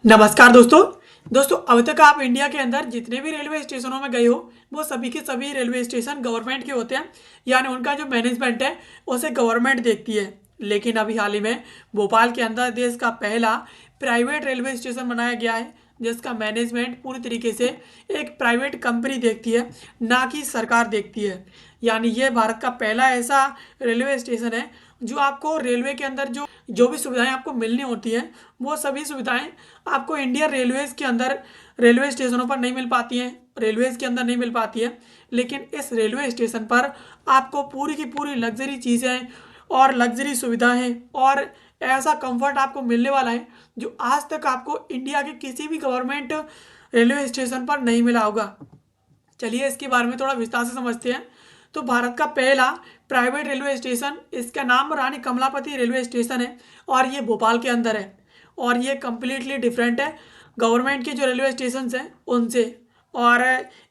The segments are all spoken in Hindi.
नमस्कार दोस्तों। अब तक आप इंडिया के अंदर जितने भी रेलवे स्टेशनों में गए हो वो सभी के सभी रेलवे स्टेशन गवर्नमेंट के होते हैं, यानी उनका जो मैनेजमेंट है उसे गवर्नमेंट देखती है। लेकिन अभी हाल ही में भोपाल के अंदर देश का पहला प्राइवेट रेलवे स्टेशन बनाया गया है, जिसका मैनेजमेंट पूरी तरीके से एक प्राइवेट कंपनी देखती है, ना कि सरकार देखती है। यानी ये भारत का पहला ऐसा रेलवे स्टेशन है जो आपको रेलवे के अंदर जो जो भी सुविधाएं आपको मिलनी होती हैं वो सभी सुविधाएं आपको इंडियन रेलवेज के अंदर रेलवे स्टेशनों पर नहीं मिल पाती हैं, रेलवेज के अंदर नहीं मिल पाती है। लेकिन इस रेलवे स्टेशन पर आपको पूरी की पूरी लग्जरी चीज़ें और लग्जरी सुविधाएं और ऐसा कंफर्ट आपको मिलने वाला है जो आज तक आपको इंडिया के किसी भी गवर्नमेंट रेलवे स्टेशन पर नहीं मिला होगा। चलिए इसके बारे में थोड़ा विस्तार से समझते हैं। तो भारत का पहला प्राइवेट रेलवे स्टेशन, इसका नाम रानी कमलापति रेलवे स्टेशन है और ये भोपाल के अंदर है। और ये कम्प्लीटली डिफरेंट है गवर्नमेंट के जो रेलवे स्टेशन हैं उनसे। और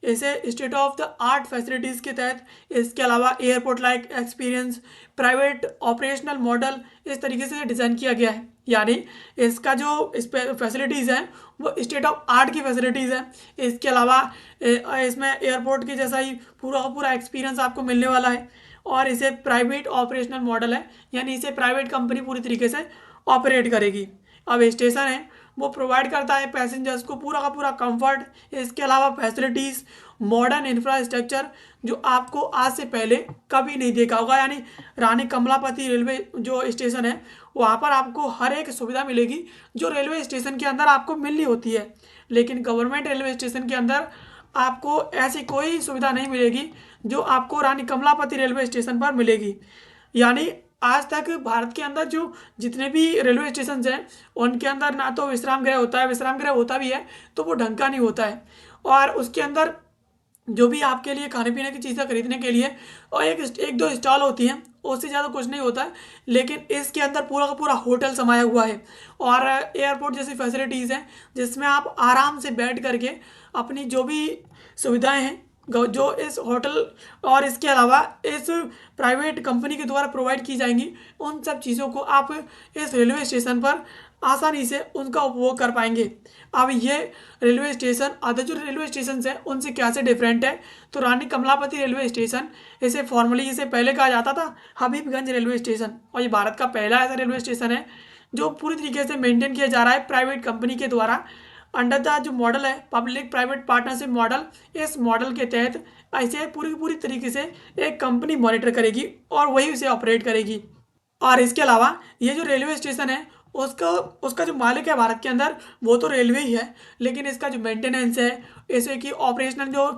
इसे state of the art facilities के तहत, इसके अलावा airport like experience, private operational model, इस तरीके से डिज़ाइन किया गया है। यानी इसका जो इस फैसिलिटीज़ हैं वो स्टेट ऑफ आर्ट की फैसिलिटीज़ है। इसके अलावा इसमें एयरपोर्ट के जैसा ही पूरा का पूरा एक्सपीरियंस आपको मिलने वाला है। और इसे प्राइवेट ऑपरेशनल मॉडल है, यानी इसे प्राइवेट कंपनी पूरी तरीके से ऑपरेट करेगी। अब स्टेशन है वो प्रोवाइड करता है पैसेंजर्स को पूरा का पूरा कंफर्ट, इसके अलावा फैसिलिटीज़, मॉडर्न इंफ्रास्ट्रक्चर जो आपको आज से पहले कभी नहीं देखा होगा। यानी रानी कमलापति रेलवे जो स्टेशन है वहाँ पर आपको हर एक सुविधा मिलेगी जो रेलवे स्टेशन के अंदर आपको मिलनी होती है। लेकिन गवर्नमेंट रेलवे स्टेशन के अंदर आपको ऐसी कोई सुविधा नहीं मिलेगी जो आपको रानी कमलापति रेलवे स्टेशन पर मिलेगी। यानी आज तक भारत के अंदर जो जितने भी रेलवे स्टेशन हैं उनके अंदर ना तो विश्राम गृह होता है, विश्राम गृह होता भी है तो वो ढंग का नहीं होता है। और उसके अंदर जो भी आपके लिए खाने पीने की चीज़ें खरीदने के लिए और एक दो स्टॉल होती हैं, उससे ज़्यादा कुछ नहीं होता है। लेकिन इसके अंदर पूरा का पूरा होटल समाया हुआ है और एयरपोर्ट जैसी फैसिलिटीज़ हैं जिसमें आप आराम से बैठ करके अपनी जो भी सुविधाएं हैं जो इस होटल और इसके अलावा इस प्राइवेट कंपनी के द्वारा प्रोवाइड की जाएंगी, उन सब चीज़ों को आप इस रेलवे स्टेशन पर आसानी से उनका उपभोग कर पाएंगे। अब ये रेलवे स्टेशन अदर जो रेलवे स्टेशन हैं उनसे कैसे डिफरेंट है, तो रानी कमलापति रेलवे स्टेशन, इसे फॉर्मली इसे पहले कहा जाता था हबीबगंज रेलवे स्टेशन, और ये भारत का पहला ऐसा रेलवे स्टेशन है जो पूरी तरीके से मेंटेन किया जा रहा है प्राइवेट कंपनी के द्वारा अंडर द जो मॉडल है पब्लिक प्राइवेट पार्टनरशिप मॉडल। इस मॉडल के तहत ऐसे पूरी पूरी तरीके से एक कंपनी मॉनिटर करेगी और वही उसे ऑपरेट करेगी। और इसके अलावा ये जो रेलवे स्टेशन है उसका उसका जो मालिक है भारत के अंदर वो तो रेलवे ही है, लेकिन इसका जो मेंटेनेंस है, ऐसे कि ऑपरेशनल जो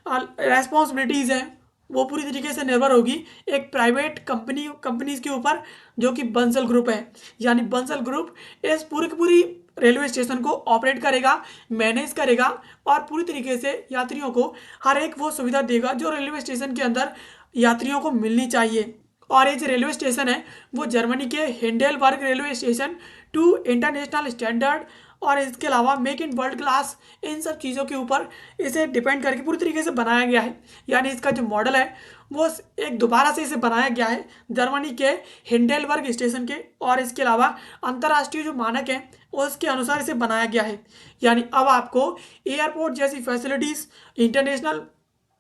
रेस्पॉन्सिबिलिटीज़ हैं वो पूरी तरीके से निर्भर होगी एक प्राइवेट कंपनीज के ऊपर जो कि बंसल ग्रुप है। यानी बंसल ग्रुप इस पूरी की पूरी रेलवे स्टेशन को ऑपरेट करेगा, मैनेज करेगा और पूरी तरीके से यात्रियों को हर एक वो सुविधा देगा जो रेलवे स्टेशन के अंदर यात्रियों को मिलनी चाहिए। और ये जो रेलवे स्टेशन है वो जर्मनी के Heidelberg railway station to international standard और इसके अलावा मेक इन वर्ल्ड क्लास, इन सब चीज़ों के ऊपर इसे डिपेंड करके पूरी तरीके से बनाया गया है। यानी इसका जो मॉडल है वो एक दोबारा से इसे बनाया गया है जर्मनी के हिंडेलबर्ग स्टेशन के, और इसके अलावा अंतर्राष्ट्रीय जो मानक हैं उसके अनुसार इसे बनाया गया है। यानी अब आपको एयरपोर्ट जैसी फैसिलिटीज़, इंटरनेशनल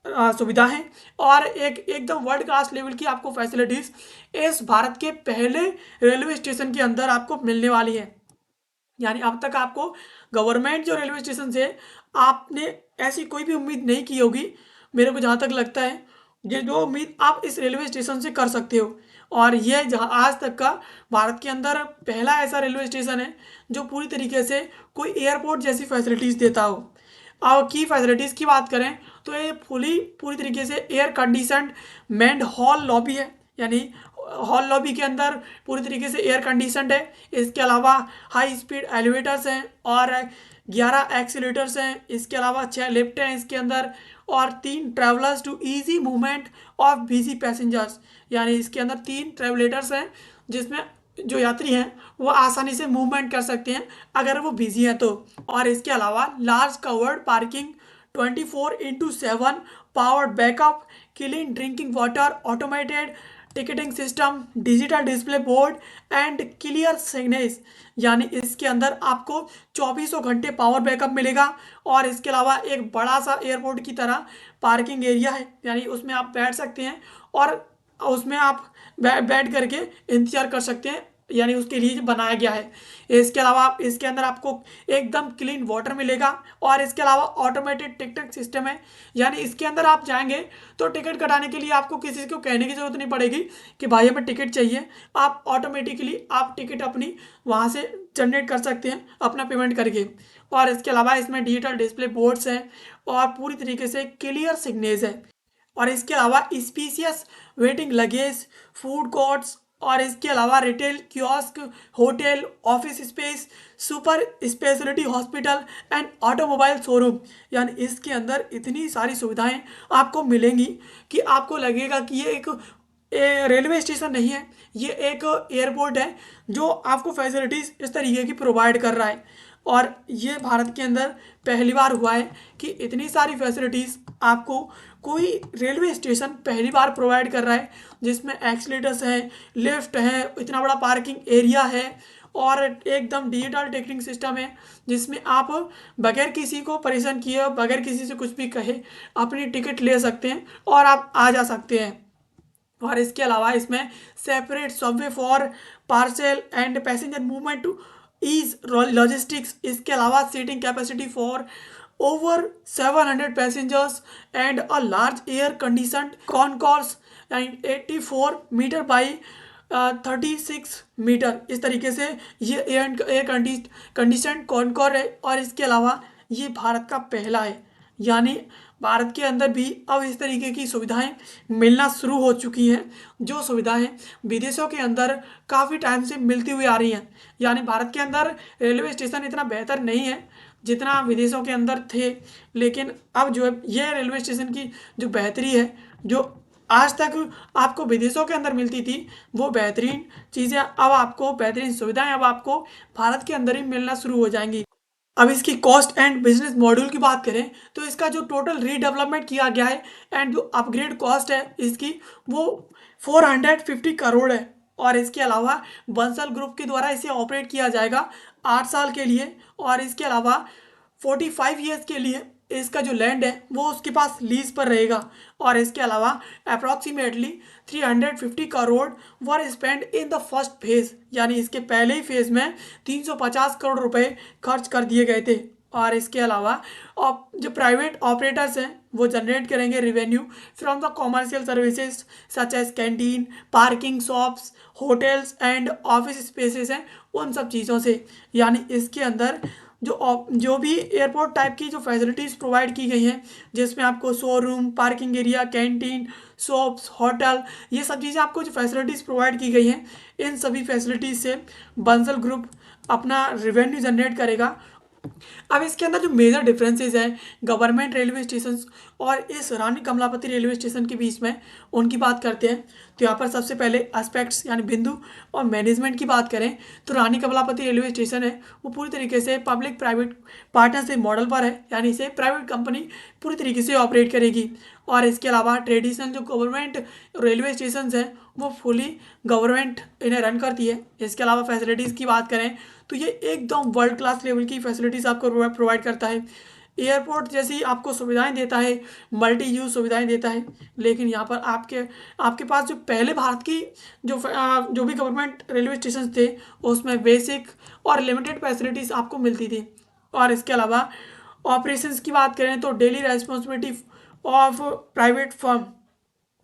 सुविधा है और एक एकदम वर्ल्ड क्लास लेवल की आपको फैसिलिटीज़ इस भारत के पहले रेलवे स्टेशन के अंदर आपको मिलने वाली है। यानी अब तक आपको गवर्नमेंट जो रेलवे स्टेशन से आपने ऐसी कोई भी उम्मीद नहीं की होगी, मेरे को जहाँ तक लगता है ये जो उम्मीद आप इस रेलवे स्टेशन से कर सकते हो। और यह जहाँ आज तक का भारत के अंदर पहला ऐसा रेलवे स्टेशन है जो पूरी तरीके से कोई एयरपोर्ट जैसी फैसिलिटीज़ देता हो। और की फैसिलिटीज़ की बात करें तो ये पूरी तरीके से एयर कंडीशनड मेंड हॉल लॉबी है। यानी हॉल लॉबी के अंदर पूरी तरीके से एयर कंडीशनड है। इसके अलावा हाई स्पीड एलिवेटर्स हैं और 11 एक्सीलेटर्स हैं। इसके अलावा 6 लिफ्ट हैं इसके अंदर और 3 travellers to easy movement of busy passengers. यानी इसके अंदर 3 ट्रैवलेटर्स हैं जिसमें जो यात्री हैं वो आसानी से मूवमेंट कर सकते हैं अगर वो बिजी हैं तो। और इसके अलावा large covered parking, 24/7 powered backup, clean drinking water, automated ticketing system, digital display board and clear signals, यानी इसके अंदर आपको 2400 घंटे पावर बैकअप मिलेगा। और इसके अलावा एक बड़ा सा एयरपोर्ट की तरह पार्किंग एरिया है, यानी उसमें आप बैठ सकते हैं और उसमें आप बैठ करके इंतजार कर सकते हैं, यानी उसके लिए जो बनाया गया है। इसके अलावा आप इसके अंदर आपको एकदम क्लीन वाटर मिलेगा। और इसके अलावा ऑटोमेटेड टिकटिंग सिस्टम है, यानी इसके अंदर आप जाएंगे तो टिकट कटाने के लिए आपको किसी को कहने की जरूरत नहीं पड़ेगी कि भाई हमें टिकट चाहिए। आप ऑटोमेटिकली आप टिकट अपनी वहाँ से जनरेट कर सकते हैं अपना पेमेंट करके। और इसके अलावा इसमें डिजिटल डिस्प्ले बोर्ड्स हैं और पूरी तरीके से क्लियर सिग्नल्स है। और इसके अलावा species waiting luggage, food courts, और इसके अलावा retail kiosk, hotel, office space, super speciality hospital and automobile showroom, यानी इसके अंदर इतनी सारी सुविधाएं आपको मिलेंगी कि आपको लगेगा कि ये एक रेलवे स्टेशन नहीं है, ये एक एयरपोर्ट है जो आपको फैसिलिटीज़ इस तरीके की प्रोवाइड कर रहा है। और ये भारत के अंदर पहली बार हुआ है कि इतनी सारी फैसिलिटीज़ आपको कोई रेलवे स्टेशन पहली बार प्रोवाइड कर रहा है, जिसमें एक्सीलेटर्स हैं, लिफ्ट है, इतना बड़ा पार्किंग एरिया है और एकदम डिजिटल टिकटिंग सिस्टम है, जिसमें आप बगैर किसी को परेशान किए, बगैर किसी से कुछ भी कहे अपनी टिकट ले सकते हैं और आप आ जा सकते हैं। और इसके अलावा इसमें separate subway for parcel and passenger movement to ease logistics. इसके अलावा seating capacity for over 700 passengers and a large air conditioned concourse and 84 metre by 36 metre. इस तरीके से ये एयर कंडीशन कॉनकॉर है। और इसके अलावा ये भारत का पहला है, यानी भारत के अंदर भी अब इस तरीके की सुविधाएं मिलना शुरू हो चुकी हैं, जो सुविधाएं विदेशों के अंदर काफ़ी टाइम से मिलती हुई आ रही हैं। यानी भारत के अंदर रेलवे स्टेशन इतना बेहतर नहीं है जितना विदेशों के अंदर थे, लेकिन अब जो है ये रेलवे स्टेशन की जो बेहतरी है, जो आज तक आपको विदेशों के अंदर मिलती थी, वो बेहतरीन चीज़ें अब आपको, बेहतरीन सुविधाएं अब आपको भारत के अंदर ही मिलना शुरू हो जाएंगी। अब इसकी कॉस्ट एंड बिजनेस मॉड्यूल की बात करें तो इसका जो टोटल रीडेवलपमेंट किया गया है एंड जो अपग्रेड कॉस्ट है इसकी, वो 450 करोड़ है। और इसके अलावा बंसल ग्रुप के द्वारा इसे ऑपरेट किया जाएगा 8 साल के लिए। और इसके अलावा 45 ईयर्स के लिए इसका जो लैंड है वो उसके पास लीज पर रहेगा। और इसके अलावा approximately 350 crore were spend in the first phase, यानी इसके पहले ही फेज में 350 करोड़ रुपए खर्च कर दिए गए थे। और इसके अलावा जो प्राइवेट ऑपरेटर्स हैं वो जनरेट करेंगे revenue from the commercial services such as canteen, parking, shops, hotels and office spaces हैं, उन सब चीज़ों से। यानी इसके अंदर जो भी एयरपोर्ट टाइप की जो फैसिलिटीज़ प्रोवाइड की गई हैं, जिसमें आपको showroom, parking area, canteen, shops, hotel, ये सब चीज़ें आपको जो फैसिलिटीज़ प्रोवाइड की गई हैं, इन सभी फैसिलिटीज़ से बंसल ग्रुप अपना रेवेन्यू जनरेट करेगा। अब इसके अंदर जो मेजर डिफरेंसेस हैं गवर्नमेंट रेलवे स्टेशन और इस रानी कमलापति रेलवे स्टेशन के बीच में, उनकी बात करते हैं। तो यहाँ पर सबसे पहले एस्पेक्ट्स यानी बिंदु और मैनेजमेंट की बात करें तो रानी कमलापति रेलवे स्टेशन है वो पूरी तरीके से पब्लिक प्राइवेट पार्टनरशिप मॉडल पर है, यानी इसे प्राइवेट कंपनी पूरी तरीके से ऑपरेट करेगी। और इसके अलावा ट्रेडिशनल जो गवर्नमेंट रेलवे स्टेशन हैं वो फुली गवर्नमेंट इन्हें रन करती है। इसके अलावा फैसिलिटीज़ की बात करें तो ये एकदम वर्ल्ड क्लास लेवल की फैसिलिटीज़ आपको प्रोवाइड करता है। एयरपोर्ट जैसी आपको सुविधाएं देता है, मल्टी यूज सुविधाएं देता है। लेकिन यहाँ पर आपके पास जो पहले भारत की जो भी गवर्नमेंट रेलवे स्टेशन थे उसमें बेसिक और लिमिटेड फैसिलिटीज़ आपको मिलती थी। और इसके अलावा ऑपरेशंस की बात करें तो daily responsibility of private firm,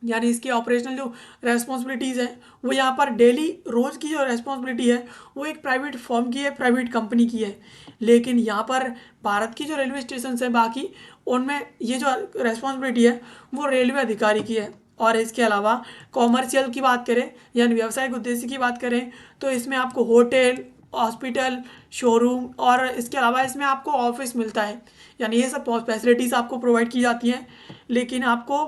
यानी इसकी ऑपरेशनल जो रेस्पॉन्सिबिलिटीज़ हैं वो यहाँ पर डेली रोज़ की जो रेस्पॉन्सिबिलिटी है वो एक प्राइवेट फर्म की है, प्राइवेट कंपनी की है। लेकिन यहाँ पर भारत की जो रेलवे स्टेशन हैं बाकी, उनमें ये जो रेस्पॉन्सिबिलिटी है वो रेलवे अधिकारी की है। और इसके अलावा कॉमर्शियल की बात करें यानी व्यावसायिक उद्देश्य की बात करें तो इसमें आपको होटल, हॉस्पिटल, शोरूम और इसके अलावा इसमें आपको ऑफिस मिलता है, यानी ये सब फैसिलिटीज़ आपको प्रोवाइड की जाती हैं। लेकिन आपको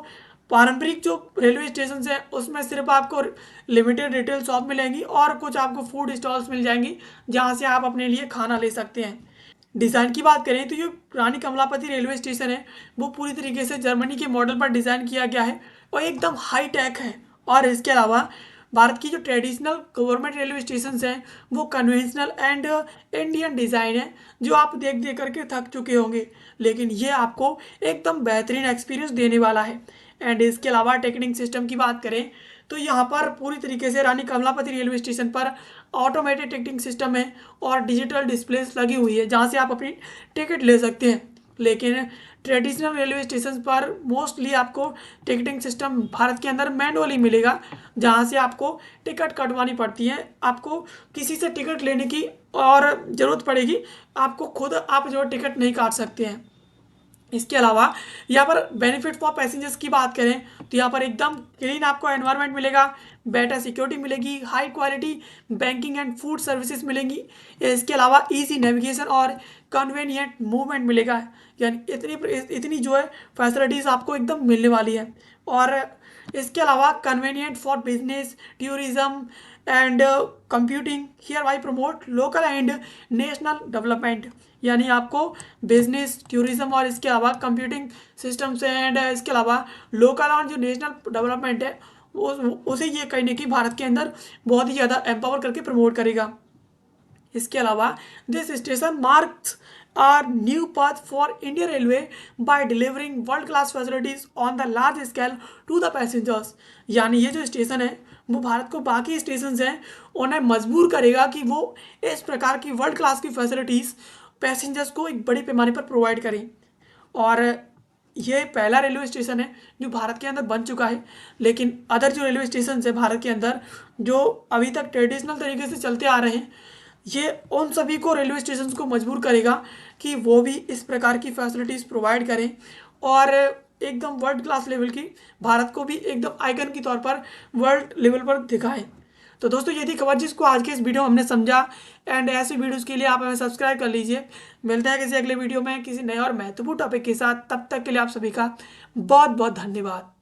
पारंपरिक जो रेलवे स्टेशन है उसमें सिर्फ आपको लिमिटेड रिटेल शॉप मिलेंगी और कुछ आपको फूड स्टॉल्स मिल जाएंगी जहां से आप अपने लिए खाना ले सकते हैं। डिज़ाइन की बात करें तो ये रानी कमलापति रेलवे स्टेशन है वो पूरी तरीके से जर्मनी के मॉडल पर डिज़ाइन किया गया है और एकदम हाई टेक है और इसके अलावा भारत की जो ट्रेडिशनल गवर्नमेंट रेलवे स्टेशन हैं वो कन्वेंशनल एंड इंडियन डिज़ाइन है, जो आप देख देख करके थक चुके होंगे, लेकिन ये आपको एकदम बेहतरीन एक्सपीरियंस देने वाला है। एंड इसके अलावा टिकटिंग सिस्टम की बात करें तो यहाँ पर पूरी तरीके से रानी कमलापति रेलवे स्टेशन पर ऑटोमेटेड टिकटिंग सिस्टम है और डिजिटल डिस्प्लेस लगी हुई है जहाँ से आप अपनी टिकट ले सकते हैं। लेकिन ट्रेडिशनल रेलवे स्टेशन पर मोस्टली आपको टिकटिंग सिस्टम भारत के अंदर मैनुअली मिलेगा, जहाँ से आपको टिकट कटवानी पड़ती है, आपको किसी से टिकट लेने की और ज़रूरत पड़ेगी, आपको खुद आप जो टिकट नहीं काट सकते हैं। इसके अलावा यहाँ पर बेनिफिट फॉर पैसेंजर्स की बात करें तो यहाँ पर एकदम क्लीन आपको एनवायरनमेंट मिलेगा, बेटर सिक्योरिटी मिलेगी, high quality banking and food services मिलेंगी। इसके अलावा इजी नेविगेशन और कन्वेनियंट मूवमेंट मिलेगा, यानी इतनी इतनी जो है फैसिलिटीज़ आपको एकदम मिलने वाली है। और इसके अलावा convenient for business, tourism and computing hereby promote local and national development, यानी आपको बिजनेस, टूरिज्म और इसके अलावा कंप्यूटिंग सिस्टम्स एंड इसके अलावा लोकल और जो नेशनल डेवलपमेंट है उसे ये कहीं ना कहीं भारत के अंदर बहुत ही ज़्यादा एम्पावर करके प्रमोट करेगा। इसके अलावा this station marks a new path for Indian railway by delivering world class facilities on the large scale to the passengers, यानी ये जो स्टेशन है वो भारत को बाकी स्टेशन हैं उन्हें मजबूर करेगा कि वो इस प्रकार की वर्ल्ड क्लास की फैसिलिटीज़ पैसेंजर्स को एक बड़ी पैमाने पर प्रोवाइड करें। और ये पहला रेलवे स्टेशन है जो भारत के अंदर बन चुका है, लेकिन अदर जो रेलवे स्टेशन है भारत के अंदर जो अभी तक ट्रेडिशनल तरीके से चलते आ रहे हैं, ये उन सभी को रेलवे स्टेशन को मजबूर करेगा कि वो भी इस प्रकार की फैसिलिटीज़ प्रोवाइड करें और एकदम वर्ल्ड क्लास लेवल की भारत को भी एकदम आइकन के तौर पर वर्ल्ड लेवल पर दिखाएं। तो दोस्तों ये थी खबर जिसको आज के इस वीडियो में हमने समझा। एंड ऐसे वीडियोस के लिए आप हमें सब्सक्राइब कर लीजिए। मिलता है किसी अगले वीडियो में किसी नए और महत्वपूर्ण टॉपिक के साथ, तब तक के लिए आप सभी का बहुत बहुत धन्यवाद।